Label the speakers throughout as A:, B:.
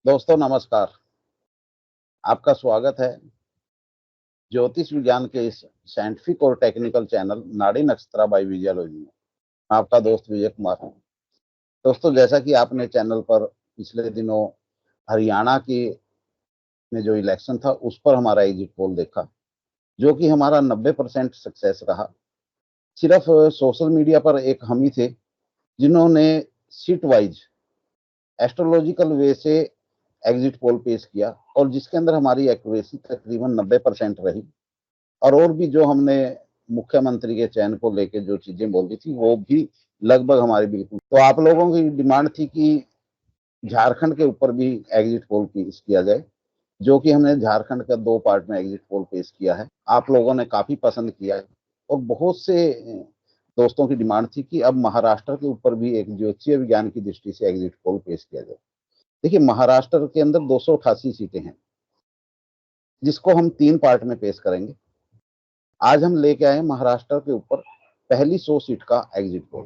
A: दोस्तों नमस्कार। आपका स्वागत है ज्योतिष विज्ञान के इस साइंटिफिक और टेक्निकल चैनल नाड़ी नक्षत्रा बाय विजयोलॉजी में। मैं आपका दोस्त विजय कुमार हूँ। दोस्तों, जैसा कि आपने चैनल पर पिछले दिनों हरियाणा की में जो इलेक्शन था उस पर हमारा एग्जिट पोल देखा, जो कि हमारा 90% सक्सेस रहा। सिर्फ सोशल मीडिया पर एक हम ही थे जिन्होंने सीट वाइज एस्ट्रोलॉजिकल वे से एग्जिट पोल पेश किया, और जिसके अंदर हमारी एक्यूरेसी तकरीबन 90% रही। और भी जो हमने मुख्यमंत्री के चयन को लेकर जो चीजें बोली थी वो भी लगभग हमारी बिल्कुल। तो आप लोगों की डिमांड थी कि झारखंड के ऊपर भी एग्जिट पोल पेश किया जाए, जो कि हमने झारखंड का 2 पार्ट में एग्जिट पोल पेश किया है। आप लोगों ने काफी पसंद किया है, और बहुत से दोस्तों की डिमांड थी कि अब महाराष्ट्र के ऊपर भी एक ज्योतिषीय विज्ञान की दृष्टि से एग्जिट पोल पेश किया जाए। देखिए, महाराष्ट्र के अंदर 288 सीटें हैं, जिसको हम 3 पार्ट में पेश करेंगे। आज हम लेके आए महाराष्ट्र के ऊपर पहली 100 सीट का एग्जिट पोल।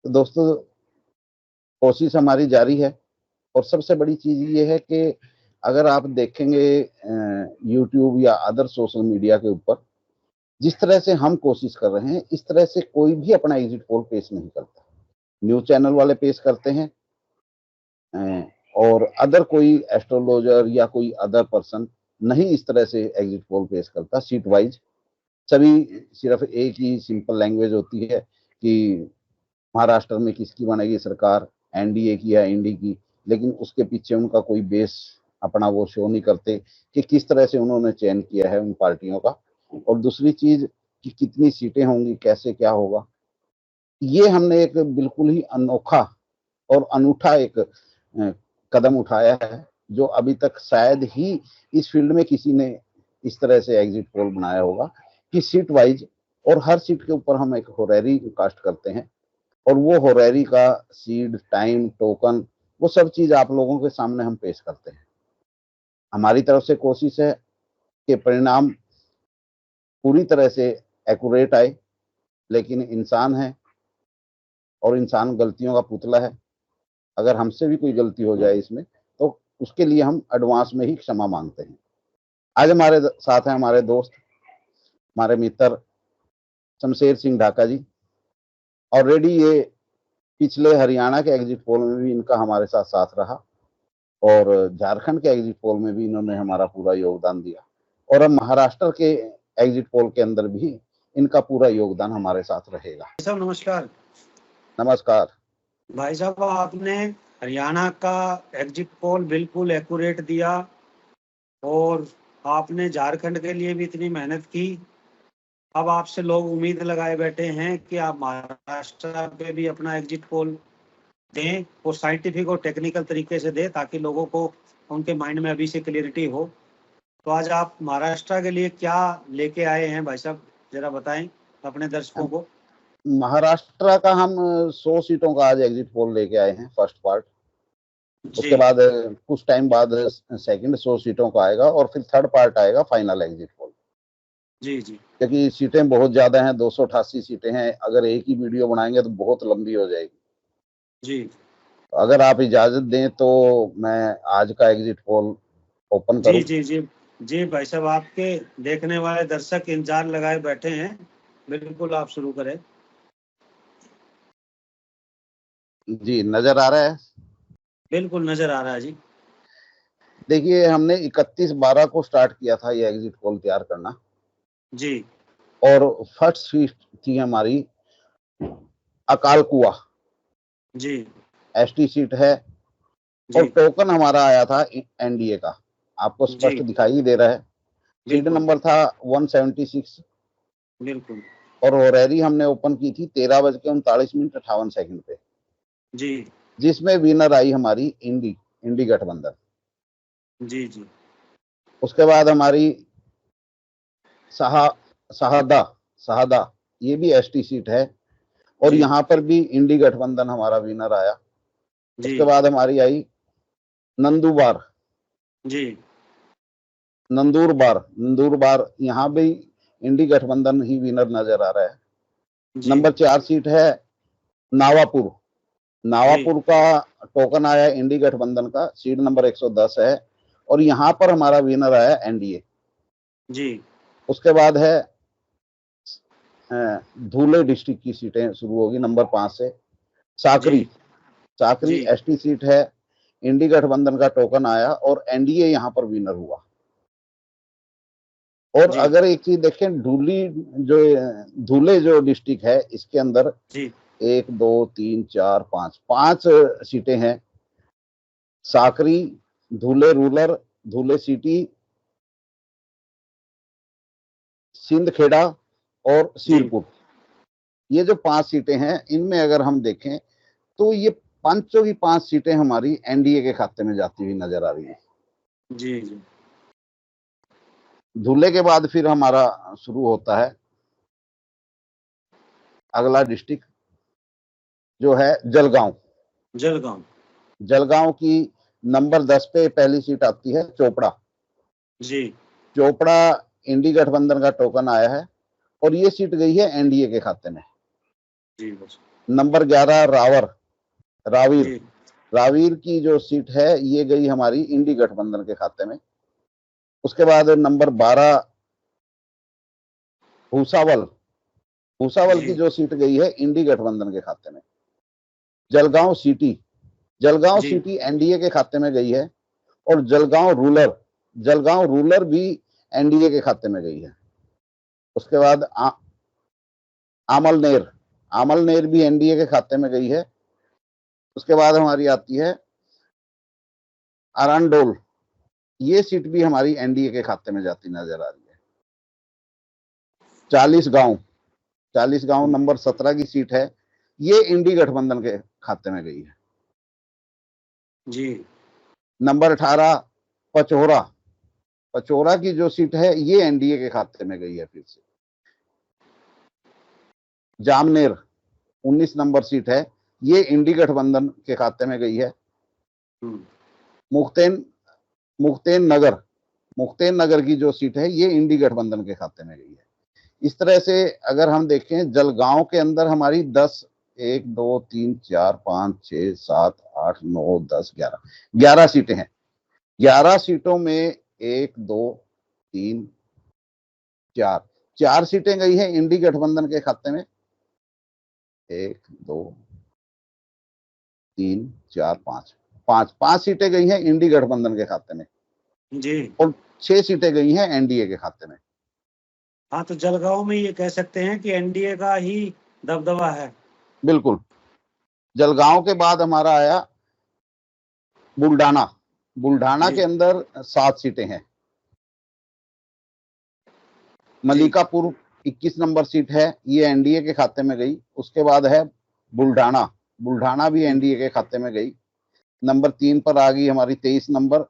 A: तो दोस्तों, कोशिश हमारी जारी है। और सबसे बड़ी चीज ये है कि अगर आप देखेंगे यूट्यूब या अदर सोशल मीडिया के ऊपर, जिस तरह से हम कोशिश कर रहे हैं, इस तरह से कोई भी अपना एग्जिट पोल पेश नहीं करता। न्यूज चैनल वाले पेश करते हैं, और अदर कोई एस्ट्रोलॉजर या कोई अदर पर्सन नहीं इस तरह से एग्जिट पोल पेश करता सीट वाइज। सभी सिर्फ एक ही सिंपल लैंग्वेज होती है कि महाराष्ट्र में किसकी बनेगी सरकार, एनडीए की या इंडी की, लेकिन उसके पीछे उनका कोई बेस अपना वो शो नहीं करते कि किस तरह से उन्होंने चयन किया है उन पार्टियों का। और दूसरी चीज कि कितनी सीटें होंगी, कैसे क्या होगा, ये हमने एक बिल्कुल ही अनोखा और अनूठा एक कदम उठाया है, जो अभी तक शायद ही इस फील्ड में किसी ने इस तरह से एग्जिट पोल बनाया होगा कि सीट वाइज, और हर सीट के ऊपर हम एक होरेरी कास्ट करते हैं, और वो होरेरी का सीड, टाइम, टोकन, वो सब चीज आप लोगों के सामने हम पेश करते हैं। हमारी तरफ से कोशिश है कि परिणाम पूरी तरह से एक्यूरेट आए, लेकिन इंसान है और इंसान गलतियों का पुतला है। अगर हमसे भी कोई गलती हो जाए इसमें, तो उसके लिए हम एडवांस में ही क्षमा मांगते हैं। आज हमारे साथ हैं हमारे दोस्त, हमारे मित्र शमशेर सिंह ढाका जी। ऑलरेडी ये पिछले हरियाणा के एग्जिट पोल में भी इनका हमारे साथ साथ रहा, और झारखंड के एग्जिट पोल में भी इन्होंने हमारा पूरा योगदान दिया, और अब महाराष्ट्र के एग्जिट पोल के अंदर भी इनका पूरा योगदान हमारे साथ रहेगा।
B: साहब नमस्कार।
A: नमस्कार
B: भाई साहब, आपने हरियाणा का एग्जिट पोल बिल्कुल एक्यूरेट दिया, और आपने झारखंड के लिए भी इतनी मेहनत की। अब आपसे लोग उम्मीद लगाए बैठे हैं कि आप महाराष्ट्र पे भी अपना एग्जिट पोल दें, और साइंटिफिक और टेक्निकल तरीके से दें, ताकि लोगों को उनके माइंड में अभी से क्लियरिटी हो। तो आज आप महाराष्ट्र के लिए क्या लेके आए हैं भाई साहब, जरा बताएं अपने दर्शकों को।
A: महाराष्ट्र का हम 100 सीटों का आज एग्जिट पोल लेके आए हैं, फर्स्ट पार्ट। उसके बाद कुछ टाइम बाद सेकंड 100 सीटों का आएगा, और फिर थर्ड पार्ट आएगा, फाइनल एग्जिट पोल।
B: जी जी,
A: क्योंकि सीटें बहुत ज्यादा हैं, 288 सीटें हैं। अगर एक ही वीडियो बनाएंगे तो बहुत लंबी हो जाएगी
B: जी।
A: अगर आप इजाजत दें तो मैं आज का एग्जिट पोल ओपन
B: जी
A: करूं।
B: जी जी जी भाई साहब, आपके देखने वाले दर्शक इंतजार लगाए बैठे हैं। बिल्कुल, आप शुरू करें।
A: जी, नजर आ रहा है?
B: बिल्कुल नजर आ रहा है जी।
A: देखिए, हमने 31/12 को स्टार्ट किया था ये एग्जिट पोल तैयार करना,
B: जी
A: और फर्स्ट सीट थी हमारी अकाल कुआ,
B: जी
A: एसटी सीट है। और
B: जी
A: टोकन हमारा आया था एनडीए का, आपको
B: जी।
A: स्पष्ट दिखाई दे रहा है। सीट
B: बिल्कुल
A: नंबर था 176,
B: बिल्कुल।
A: और होरेरी हमने ओपन की थी 13:39:58 पे,
B: जी
A: जिसमें विनर आई हमारी इंडी इंडी गठबंधन।
B: जी जी
A: उसके बाद हमारी सहा सहादा सहादा, ये भी एसटी सीट है, और
B: जी
A: यहाँ पर भी इंडी गठबंधन हमारा विनर आया।
B: जी
A: उसके बाद हमारी आई नंदुबार
B: जी
A: नंदूरबार, यहाँ भी इंडी गठबंधन ही विनर नजर आ रहा है।
B: जी
A: नंबर 4 सीट है नावापुर, नावापुर का टोकन आया इंडी गठबंधन का, सीट नंबर 110 है, और यहाँ पर हमारा विनर आया एनडीए
B: जी।
A: उसके बाद है धुले डिस्ट्रिक्ट की सीटें शुरू होगी नंबर 5 से। साकरी साकरी
B: जी।
A: एसटी सीट है, इंडी गठबंधन का टोकन आया और एनडीए यहाँ पर विनर हुआ। और
B: जी।
A: अगर एक चीज देखें, धुले जो डिस्ट्रिक्ट है इसके अंदर
B: जी।
A: 1 2 3 4 5 5 सीटें हैं। साकरी, धुले रूरल, धुले सिटी, सिंदखेड़ा और
B: जी।
A: सिरपुर, ये जो 5 सीटें हैं इनमें अगर हम देखें तो ये पांचों की 5 सीटें हमारी एनडीए के खाते में जाती हुई नजर आ रही है।
B: जी। जी।
A: धुले के बाद फिर हमारा शुरू होता है अगला डिस्ट्रिक्ट जो है जलगांव।
B: जलगांव।
A: जलगांव की नंबर 10 पे पहली सीट आती है चोपड़ा।
B: जी।
A: चोपड़ा इंडी गठबंधन का टोकन आया है और ये सीट गई है एनडीए के खाते में।
B: जी बस।
A: नंबर 11 रावीर
B: जी।
A: रावीर की जो सीट है ये गई हमारी इंडी गठबंधन के खाते में। उसके बाद नंबर 12 भूसावल
B: जी।
A: की जो सीट गई है इंडी गठबंधन के खाते में। जलगांव
B: जी।
A: सिटी एनडीए के खाते में गई है और जलगांव रूरल भी एनडीए के खाते में गई है। उसके बाद आमलनेर भी एनडीए के खाते में गई है। उसके बाद हमारी आती है अरांडोल, ये सीट भी हमारी एनडीए के खाते में जाती नजर आ रही है। 40 गांव नंबर 17 की सीट है, ये इंडी गठबंधन के खाते में गई है।
B: जी।
A: नंबर 18 पचोरा की जो सीट है ये एनडीए के खाते में गई है फिर से। जामनेर 19 नंबर सीट है, ये इंडी गठबंधन के खाते में गई है। मुक्तेन नगर की जो सीट है ये इंडी गठबंधन के खाते में गई है। इस तरह से अगर हम देखें जलगांव के अंदर हमारी 10 1 2 3 4 5 6 7 8 9 10 11 सीटें हैं। 11 सीटों में 1 2 3 4 सीटें गई है इंडी गठबंधन के खाते में। 1 2 3 4 5 सीटें गई हैं इंडी गठबंधन के खाते में
B: जी।
A: और 6 सीटें गई हैं एनडीए के खाते में।
B: हाँ, तो जलगांव में ये कह सकते हैं कि एनडीए का ही दबदबा है।
A: बिल्कुल। जलगांव के बाद हमारा आया बुल्ढाना के अंदर 7 सीटें हैं। मलिकापुर 21 नंबर सीट है, ये एनडीए के खाते में गई। उसके बाद है बुल्ढाना भी एनडीए के खाते में गई। नंबर 3 पर आ गई हमारी 23 नंबर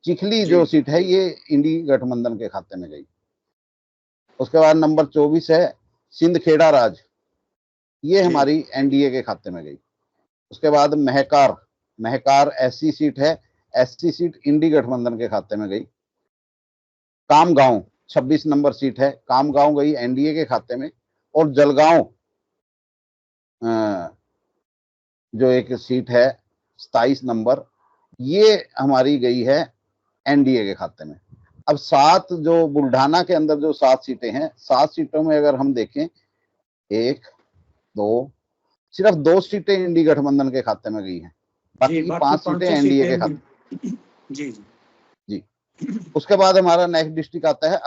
A: चिखली जो सीट है ये इंडी गठबंधन के खाते में गई। उसके बाद नंबर 24 है सिंदखेड़ा राज, ये हमारी एनडीए के खाते में गई। उसके बाद महकार एससी सीट है, एससी सीट इंडी गठबंधन के खाते में गई। कामगांव 26 नंबर सीट है, कामगांव गई एनडीए के खाते में। और जलगांव जो एक सीट है 27 नंबर, ये हमारी गई है एनडीए के खाते में। अब 7 जो बुल्ढाना के अंदर जो 7 सीटें हैं, 7 सीटों में अगर हम देखें 1 2 सिर्फ 2 सीटें इंडी गठबंधन के खाते में गई हैं, बाकी 5 सीटें एनडीए के खाते।
B: जी
A: जी। उसके बाद हमारा नेक्स्ट डिस्ट्रिक्ट आता है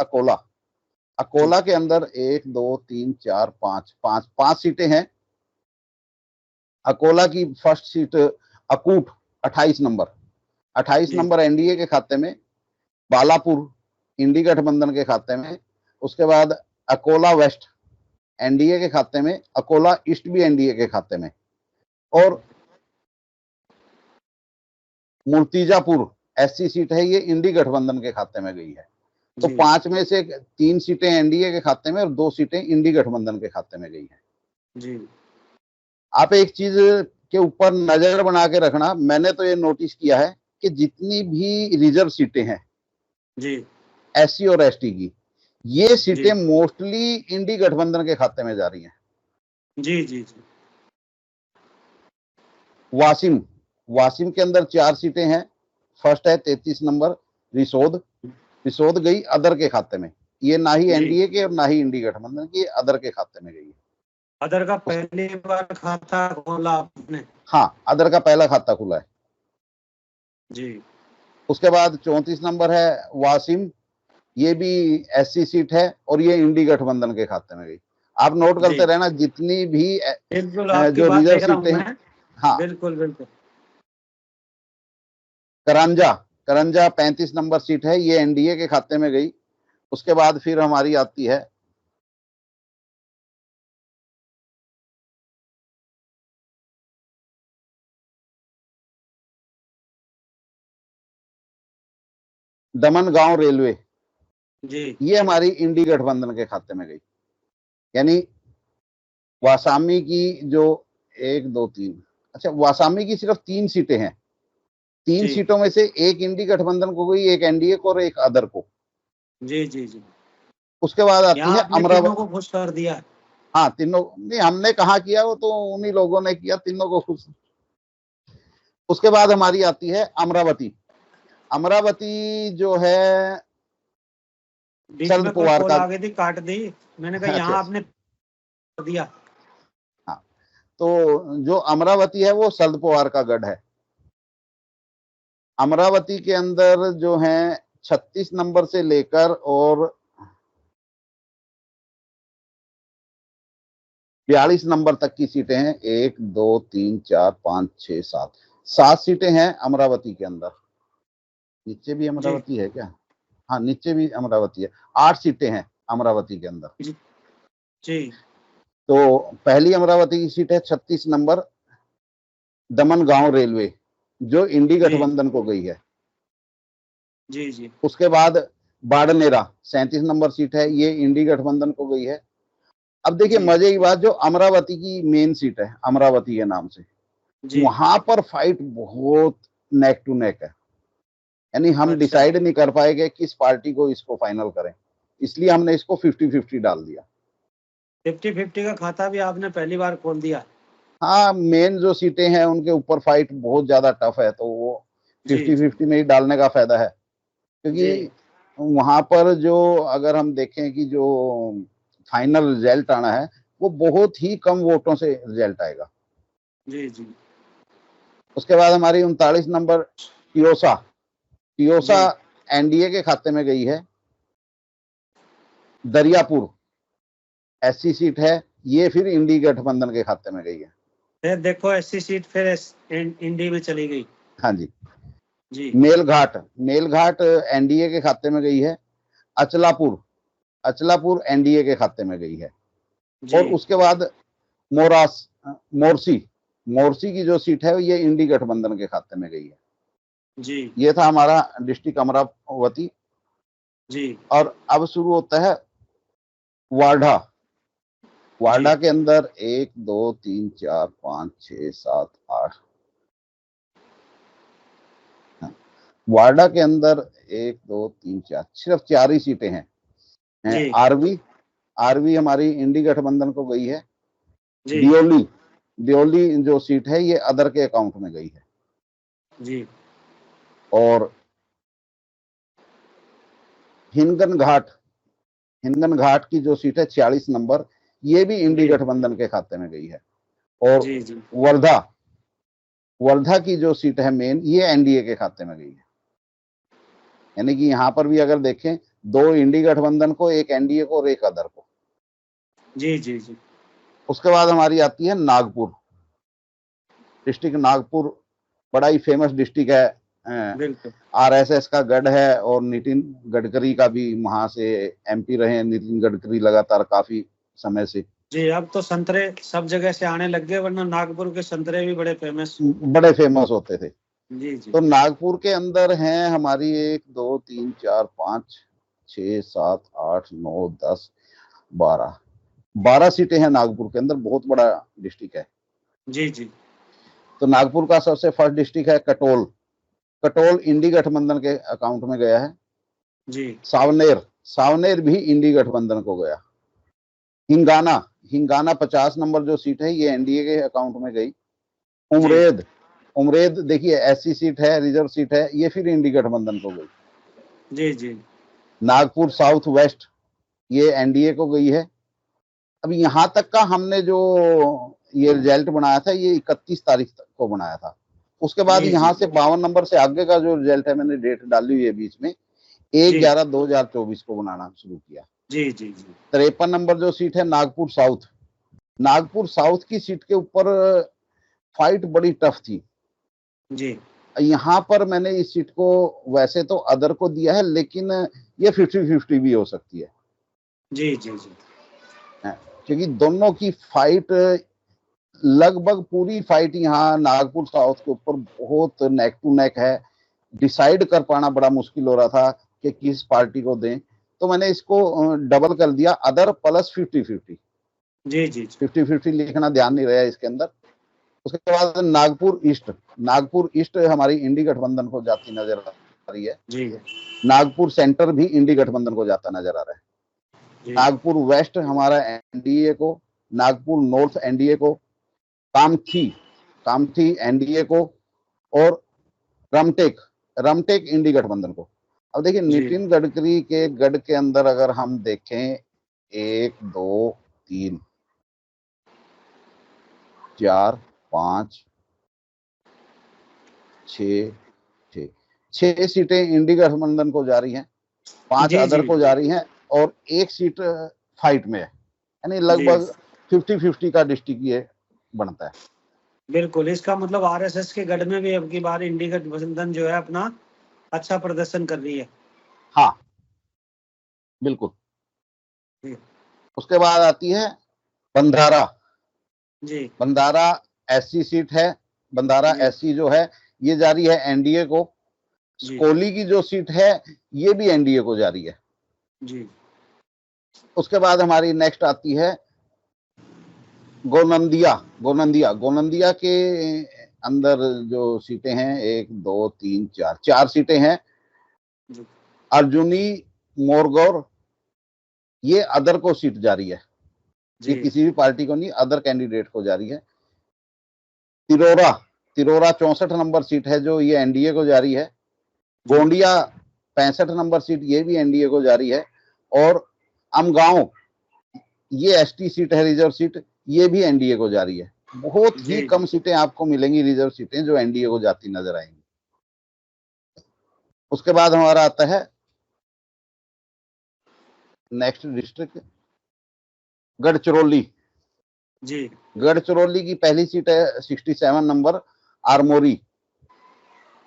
A: अकोला के अंदर 1 2 3 4 5 सीटें हैं। अकोला की first seat Akut 28 number NDA के खाते में। बालापुर इंडी गठबंधन के खाते में। उसके बाद अकोला वेस्ट एनडीए के खाते में, अकोला ईस्ट भी एनडीए के खाते में। और मूर्तिजापुर एससी सीट है, ये इंडी गठबंधन के खाते में गई है। तो 5 में से 3 सीटें एनडीए के खाते में और 2 सीटें इंडी गठबंधन के खाते में गई हैं। जी। आप एक चीज के ऊपर नजर बना के रखना, मैंने तो ये नोटिस किया है कि जितनी भी रिजर्व सीटें हैं जी एससी और एसटी की, ये सीटें मोस्टली इंडी गठबंधन के खाते में जा रही हैं।
B: जी जी जी।
A: वासिम, वासिम के अंदर 4 सीटें हैं। फर्स्ट है 33 नंबर रिसोद, रिसोद गई अदर के खाते में। ये ना ही एनडीए के और ना ही इंडी गठबंधन की, अदर के खाते में गई है।
B: अदर का पहली बार खाता खोला आपने?
A: हाँ, अदर का पहला खाता खुला है
B: जी।
A: उसके बाद 34 नंबर है वासिम, ये भी एससी सीट है और ये इंडी गठबंधन के खाते में गई। आप नोट करते रहना जितनी भी
B: बिल्कुल आपकी
A: जो
B: बात
A: रिजर्व
B: देख रहा हूं
A: सीटें
B: मैं।
A: हैं। हाँ,
B: बिल्कुल बिल्कुल।
A: करंजा, करंजा 35 नंबर सीट है, ये एनडीए के खाते में गई। उसके बाद फिर हमारी आती है दमन गांव रेलवे,
B: जी
A: ये हमारी इंडी गठबंधन के खाते में गई। यानी वासामी की जो 1 2 3, अच्छा वासामी की सिर्फ 3 सीटें हैं। 3
B: जी
A: सीटों में से एक इंडी गठबंधन को गई, एक एनडीए को और एक अदर को।
B: जी जी जी।
A: उसके बाद आती
B: यहाँ
A: है
B: आपने तीनों को खुश कर दिया।
A: हाँ, तीनों नहीं, हमने कहा किया, वो तो उन्हीं लोगों ने किया, तीनों को खुश। उसके बाद हमारी आती है अमरावती। अमरावती जो है
B: बीच
A: शरद
B: में कोई
A: पवार
B: कॉल
A: का।
B: आ गई थी, काट दी। मैंने कहा
A: अच्छा,
B: यहाँ आपने कर दिया।
A: हाँ, तो जो अमरावती है वो शरद पवार का गढ़ है। अमरावती के अंदर जो है 36 नंबर से लेकर और 42 नंबर तक की सीटें हैं। 1 2 3 4 5 6 7, 7 सीटें हैं अमरावती के अंदर। नीचे भी
B: जी
A: अमरावती है क्या? हाँ, नीचे भी अमरावती है। 8 सीटें हैं अमरावती के अंदर।
B: जी जी
A: तो पहली अमरावती की सीट है 36 नंबर दमन गांव रेलवे, जो इंडी
B: जी
A: गठबंधन को गई है।
B: जी जी
A: उसके बाद बाड़मेरा 37 नंबर सीट है, ये इंडी गठबंधन को गई है। अब देखिए
B: जी
A: मजे की बात, जो अमरावती की मेन सीट है अमरावती के नाम से,
B: जी।
A: वहां पर फाइट बहुत नेक टू नेक है। यानी हम
B: अच्छा,
A: डिसाइड नहीं कर पाएंगे किस पार्टी को इसको फाइनल करें, इसलिए हमने इसको 50-50 डाल दिया।
B: 50-50 का खाता भी आपने पहली बार खोल दिया?
A: हाँ, मेन जो सीटें हैं उनके ऊपर फाइट बहुत ज्यादा टफ है, तो वो
B: जी जी
A: 50-50 में ही डालने का फायदा है।
B: जी
A: क्योंकि वहां पर जो, अगर हम देखें कि जो फाइनल रिजल्ट आना है, वो बहुत ही कम वोटों से रिजल्ट आएगा।
B: जी जी
A: उसके बाद हमारी 39 नंबर टियोसा, टियोसा
B: जी
A: एनडीए के खाते में गई है। दरियापुर एससी सीट है, ये फिर इंडी गठबंधन के खाते में गई है।
B: फिर देखो ऐसी सीट फिर इंडी में चली गई।
A: हाँ जी।
B: जी
A: मेलघाट, मेलघाट एनडीए के खाते में गई है। अचलापुर, अचलापुर एनडीए के खाते में गई है।
B: जी
A: और उसके बाद मोरास, मोरसी, मोरसी की जो सीट है ये इंडी गठबंधन के खाते में गई है।
B: जी
A: ये था हमारा डिस्ट्रिक्ट अमरावती।
B: जी
A: और अब शुरू होता है वार्डा।
B: जी
A: वार्डा के अंदर 1 2 3 4 5 6 7 8, वार्डा के अंदर 1 2 3 4, सिर्फ 4 ही सीटें हैं।
B: जी
A: आरवी, आरवी हमारी इंडी गठबंधन को गई है।
B: जी
A: दियोली, दियोली जो सीट है ये अदर के अकाउंट में गई है।
B: जी
A: और हिंगन घाट, हिंगन घाट की जो सीट है 46 नंबर, ये भी इंडी
B: जी
A: गठबंधन के खाते में गई है। और
B: जी जी
A: वर्धा, वर्धा की जो सीट है मेन, ये एनडीए के खाते में गई है। यानी कि यहाँ पर भी अगर देखें, 2 इंडी गठबंधन को, एक एनडीए को और एक अदर को।
B: जी जी जी
A: उसके बाद हमारी आती है नागपुर, डिस्ट्रिक्ट नागपुर बड़ा ही फेमस डिस्ट्रिक्ट है।
B: बिल्कुल।
A: आरएसएस का गढ़ है और नितिन गडकरी का भी वहां से एमपी रहे हैं। नितिन गडकरी लगातार काफी समय से।
B: जी अब तो संतरे सब जगह से आने लग गए, वरना नागपुर के संतरे भी बड़े फेमस।
A: बड़े फेमस होते थे।
B: जी जी
A: तो नागपुर के अंदर हैं हमारी 1 2 3 4 5 6 7 8 9 10 12, 12 सीटें हैं नागपुर के अंदर। बहुत बड़ा डिस्ट्रिक्ट है।
B: जी जी
A: तो नागपुर का सबसे फर्स्ट डिस्ट्रिक्ट है कटोल, कटोल इंडी गठबंधन के अकाउंट में गया है।
B: जी
A: सावनेर, सावनेर भी इंडी गठबंधन को गया। हिंगाना, हिंगाना 50 नंबर जो सीट है ये एनडीए के अकाउंट में गई। उमरेद, उमरेद देखिए एससी सीट है, रिजर्व सीट है, ये फिर इंडी गठबंधन को गई।
B: जी जी।
A: नागपुर साउथ वेस्ट ये एनडीए को गई है। अब यहां तक का हमने जो ये रिजल्ट बनाया था ये 31 तारीख तक को बनाया था। उसके बाद
B: जी,
A: यहाँ
B: जी।
A: से 52 नंबर से आगे का जो रिजल्ट है मैंने डेट डाली हुई है बीच में, 1/11/2024 को बनाना शुरू किया।
B: जी जी जी।
A: 53 नंबर जो सीट है नागपुर साउथ, नागपुर साउथ की सीट के ऊपर फाइट बड़ी टफ थी।
B: जी
A: यहाँ पर मैंने इस सीट को वैसे तो अदर को दिया है, लेकिन ये 50-50 भी हो सकती है।
B: जी जी जी।
A: क्योंकि दोनों की फाइट लगभग पूरी फाइट यहाँ नागपुर साउथ के ऊपर बहुत नेक टू नेक है। डिसाइड कर पाना बड़ा मुश्किल हो रहा था कि किस पार्टी को दें, तो मैंने इसको डबल कर दिया, अदर प्लस 50-50।
B: जी जी जी।
A: 50-50 लिखना ध्यान नहीं रहा इसके अंदर। उसके बाद नागपुर ईस्ट, नागपुर ईस्ट हमारी इंडी गठबंधन को जाती नजर आ रही है।
B: जी
A: नागपुर सेंटर भी इंडी गठबंधन को जाता नजर आ रहा है।
B: जी।
A: नागपुर वेस्ट हमारा एनडीए को, नागपुर नॉर्थ एनडीए को, कामठी, कामठी एनडीए को, और रमटेक, रमटेक इंडी गठबंधन को। अब देखिए
B: जी।
A: नितिन गडकरी के गढ़ के अंदर अगर हम देखें 1 2 3 4 5 6 6 सीटें इंडी गठबंधन को जा रही हैं, 5
B: जी
A: अदर
B: जी।
A: को जा रही हैं, और 1 सीट फाइट में है। यानी लगभग 50-50 का डिस्ट्रिक्ट ये बनता है।
B: बिल्कुल, इसका मतलब आरएसएस के गढ़ में भी अब की बार इंडी गठबंधन जो है अपना अच्छा प्रदर्शन कर रही है।
A: हाँ बिल्कुल।
B: जी
A: उसके बाद आती है बंधारा।
B: जी
A: बंधारा एससी सीट है, बंधारा
B: जी।
A: एससी जो है ये जा रही है एनडीए को।
B: जी
A: स्कोली की जो सीट है ये भी एनडीए को जा रही है।
B: जी।
A: उसके बाद हमारी नेक्स्ट आती है गोनंदिया, गोनंदिया, गोनंदिया के अंदर जो सीटें हैं 1 2 3 4 4 सीटें हैं।
B: जी
A: अर्जुनी मोरगौर ये अदर को सीट जा रही है, ये
B: जी
A: किसी भी पार्टी को नहीं, अदर कैंडिडेट को जा रही है। तिरोरा, तिरोरा 64 नंबर सीट है जो ये एनडीए को जा रही है। गोंडिया 65 नंबर सीट ये भी एनडीए को जा रही है। और अमगांव ये एसटी सीट है, रिजर्व सीट, ये भी एनडीए को जा रही है। बहुत ही
B: जी
A: कम सीटें आपको मिलेंगी रिजर्व सीटें जो एनडीए को जाती नजर आएंगी। उसके बाद हमारा आता है नेक्स्ट डिस्ट्रिक्ट गढ़चिरौली।
B: जी
A: गढ़चिरौली की पहली सीट है 67 नंबर आरमोरी,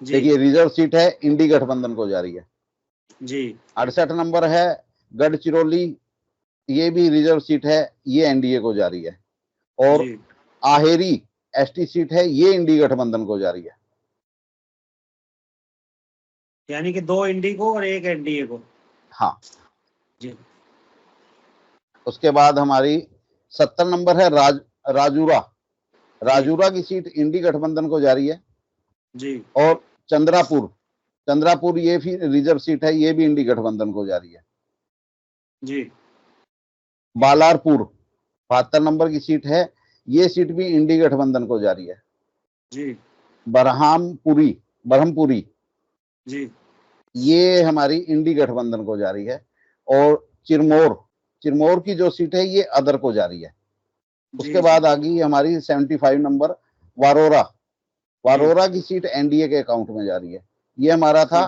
B: जी
A: देखिए रिजर्व सीट है, इंडी गठबंधन को जा रही है।
B: जी
A: 68 नंबर है गढ़चिरौली, ये भी रिजर्व सीट है, ये एनडीए को जा रही है। और
B: जी।
A: आहेरी एसटी सीट है, ये इंडी गठबंधन को जा रही है।
B: यानी कि 2 इंडी को और 1 एनडीए को।
A: हाँ।
B: जी
A: उसके बाद हमारी 70 नंबर है राजूरा, राजूरा की सीट इंडी गठबंधन को जा रही है।
B: जी
A: और चंद्रापुर, चंद्रापुर ये भी रिजर्व सीट है, ये भी इंडी गठबंधन को जा रही है।
B: जी।
A: बालारपुर 72 नंबर की सीट है, ये सीट भी इंडी गठबंधन को जा रही है।
B: जी
A: बरहामपुरी, बरहमपुरी
B: जी
A: ये हमारी इंडी गठबंधन को जा रही है। और चिरमौर, चिरमौर की जो सीट है ये अदर को जा रही है। उसके बाद आ गई हमारी 75 नंबर वारोरा, वारोरा की सीट एनडीए के अकाउंट में जा रही है। ये हमारा था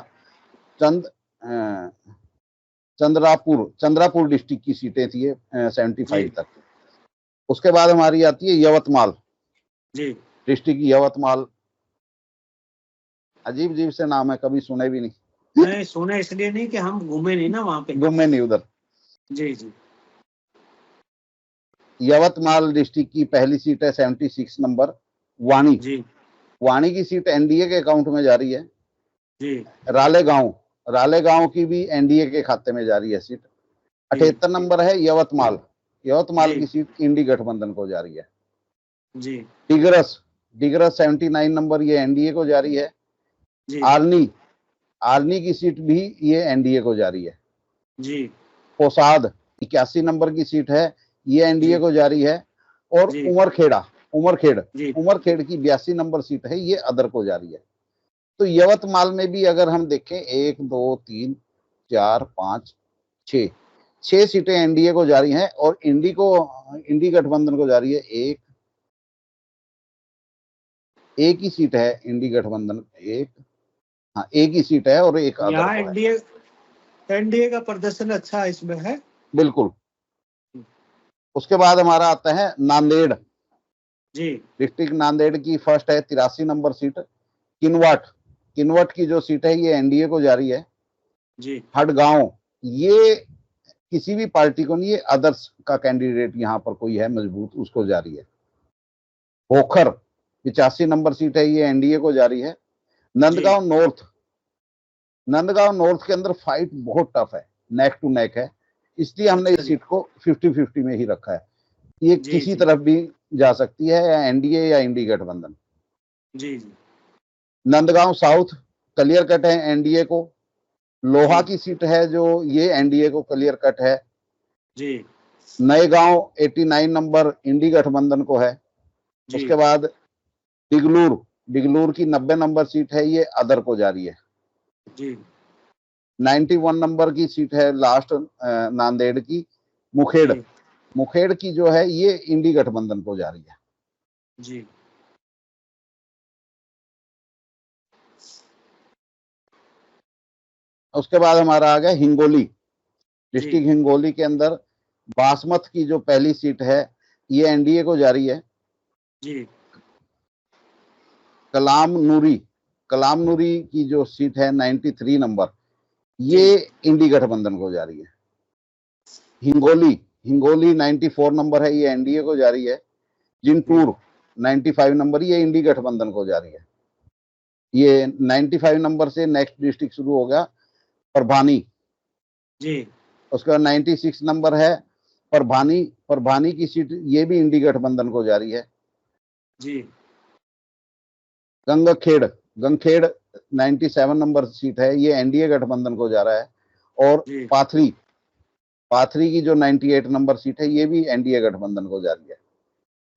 A: चंद्रापुर, चंद्रापुर डिस्ट्रिक्ट की सीटें थी 75 तक। उसके बाद हमारी आती है यवतमाल
B: जी।
A: डिस्ट्रिक्ट, यवतमाल अजीब अजीब से नाम है, कभी सुने भी नहीं।
B: नहीं सुने इसलिए नहीं कि हम घूमे नहीं ना वहां पे,
A: घूमे नहीं उधर।
B: जी जी।
A: यवतमाल डिस्ट्रिक्ट की पहली सीट है 76 नंबर वाणी,
B: जी
A: वाणी की सीट एनडीए के अकाउंट में जा रही है।
B: जी
A: रालेगांव, रालेगांव की भी एनडीए के खाते में जा रही है सीट। 78 नंबर है यवतमाल, यवतमाल की सीट इंडी गठबंधन को जा रही है।
B: जी
A: डिगरस, डिगरस 79 नंबर ये एनडीए को जा रही है।
B: जी
A: आर्नी, आर्नी की सीट भी ये एनडीए को जा रही है।
B: जी
A: फोसाद 81 नंबर की सीट है, ये एनडीए को जारी है। और
B: जी।
A: उमरखेड़ की 82 नंबर सीट है, ये अदर को जारी है। तो यवतमाल में भी अगर हम देखें 1 2 3 4 5 6 सीटें एनडीए को जारी हैं और इंडी गठबंधन को जारी है एक ही सीट है। इंडी गठबंधन एक ही सीट है और एक अदर
B: यहाँ
A: को है।
B: एनडीए का प्रदर्शन अच्छा इसमें है।
A: बिल्कुल। उसके बाद हमारा आता है नांदेड़
B: जी।
A: डिस्ट्रिक्ट। नांदेड़ की फर्स्ट है 83 नंबर सीट। किनवट की जो सीट है ये एनडीए को जारी है।
B: जी।
A: हडगांव ये किसी भी पार्टी को नहीं, ये अदर्स का कैंडिडेट यहाँ पर कोई है मजबूत, उसको जारी है। होखर 85 नंबर सीट है, ये एनडीए को जारी है। नंदगांव नॉर्थ के अंदर फाइट बहुत टफ है, नेक टू नेक है, इसलिए हमने इस सीट को 50-50 में ही रखा है। ये किसी तरफ भी जा सकती है, या एनडीए या इंडी गठबंधन।
B: जी।
A: नंदगांव साउथ क्लियर कट है एनडीए को। लोहा की सीट है जो ये एनडीए को क्लियर कट है
B: जी।
A: नए गांव 89 नंबर इंडी गठबंधन को है। उसके बाद डिगलूर की 90 नंबर सीट है, ये अदर को जारी है।
B: जी।
A: 91 नंबर की सीट है लास्ट नांदेड़ की मुखेड़ की जो है ये इंडी गठबंधन को जारी है।
B: जी।
A: उसके बाद हमारा आ गया हिंगोली डिस्ट्रिक्ट। हिंगोली के अंदर बासमत की जो पहली सीट है ये एनडीए को जारी है।
B: जी।
A: कलाम नूरी की जो सीट है 93 नंबर, ये इंडी गठबंधन को जारी है। हिंगोली 94 नंबर है, ये एनडीए को जारी है। जिंटूर 95 नंबर, ये इंडी गठबंधन को जारी है। ये 95 नंबर से नेक्स्ट डिस्ट्रिक्ट शुरू हो गया परभानी
B: जी।
A: उसका 96 नंबर है परभानी की सीट, ये भी इंडी गठबंधन को जारी है।
B: जी।
A: गंगखेड़ 97 नंबर सीट है, ये एनडीए गठबंधन को जा रहा है। और पाथरी की जो 98 नंबर सीट है, ये भी एनडीए गठबंधन को जा रही है।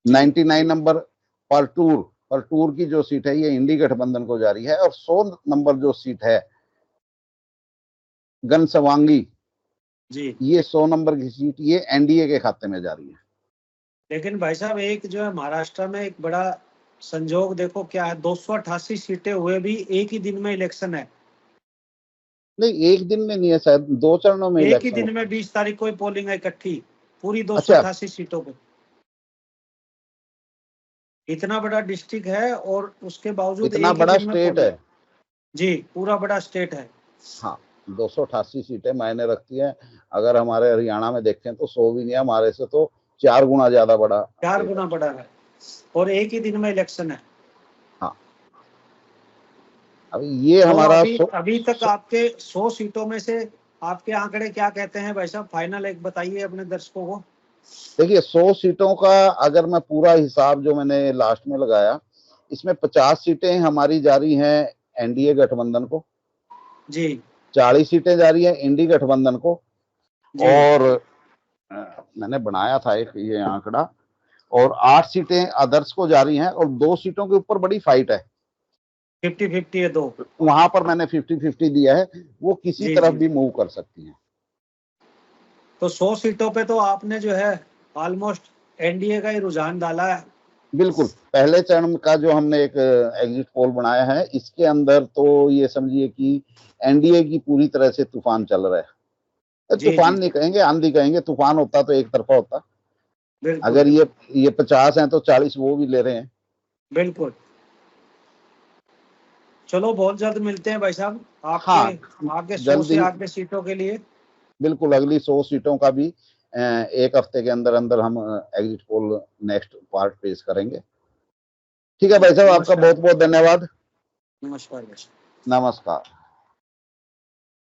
A: 99 नंबर परटूर की जो सीट है, ये इंडी गठबंधन को जा रही है। और 100 नंबर जो सीट है गनसवांगी
B: जी,
A: ये 100 नंबर की सीट, ये एनडीए के खाते में जा रही है।
B: लेकिन भाई साहब एक जो है महाराष्ट्र में एक बड़ा संजोग देखो क्या है, 288 सीटें हुए भी एक ही दिन में इलेक्शन है।
A: नहीं, एक दिन में नहीं है, शायद 2 चरणों में
B: एक ही दिन में 20 तारीख को पोलिंग है इकट्ठी पूरी 288 सीटों पे। इतना बड़ा डिस्ट्रिक्ट है और उसके बावजूद
A: इतना बड़ा स्टेट है।
B: जी, पूरा बड़ा स्टेट है।
A: हाँ, 288 सीटें मायने रखती हैं। अगर हमारे हरियाणा में देखें तो 100 भी नहीं है, हमारे से तो 4 गुना ज्यादा बड़ा,
B: 4 गुना बड़ा है और एक ही दिन में इलेक्शन है।
A: हाँ, अभी ये तो हमारा
B: अभी तक आपके 100 सीटों में से आपके आंकड़े क्या कहते हैं भाई साहब? फाइनल एक बताइए अपने दर्शकों को। देखिए
A: 100 सीटों का अगर मैं पूरा हिसाब जो मैंने लास्ट में लगाया, इसमें 50 सीटें हमारी जारी हैं एनडीए गठबंधन को
B: जी,
A: 40 सीटें जारी हैं इंडी गठबंधन को, और मैंने बनाया था एक ये आंकड़ा, और 8 सीटें अदर्स को जारी हैं और 2 सीटों के ऊपर बड़ी फाइट है,
B: 50-50 है। 2
A: वहां पर मैंने 50-50 दिया है, वो किसी तरफ भी मूव कर सकती हैं।
B: तो 100 सीटों पे तो आपने जो है ऑलमोस्ट एनडीए का ही रुझान डाला है। बिल्कुल,
A: पहले चरण का जो हमने एक एग्जिट पोल बनाया है, इसके अंदर तो ये समझिए कि एनडीए की पूरी तरह से तूफान चल रहा है। तूफान नहीं कहेंगे, आंधी कहेंगे। तूफान होता तो एक तरफा होता, अगर ये 50 हैं तो 40 वो भी ले रहे हैं। बिल्कुल।
B: चलो बहुत जल्द मिलते हैं भाई साहब आपके आगे 100 से आगे सीटों के लिए।
A: बिल्कुल, अगली 100 सीटों का भी एक हफ्ते के अंदर अंदर हम एग्जिट पोल नेक्स्ट पार्ट पेश करेंगे। ठीक है भाई साहब, आपका बहुत बहुत धन्यवाद।
B: नमस्कार।
A: नमस्कार।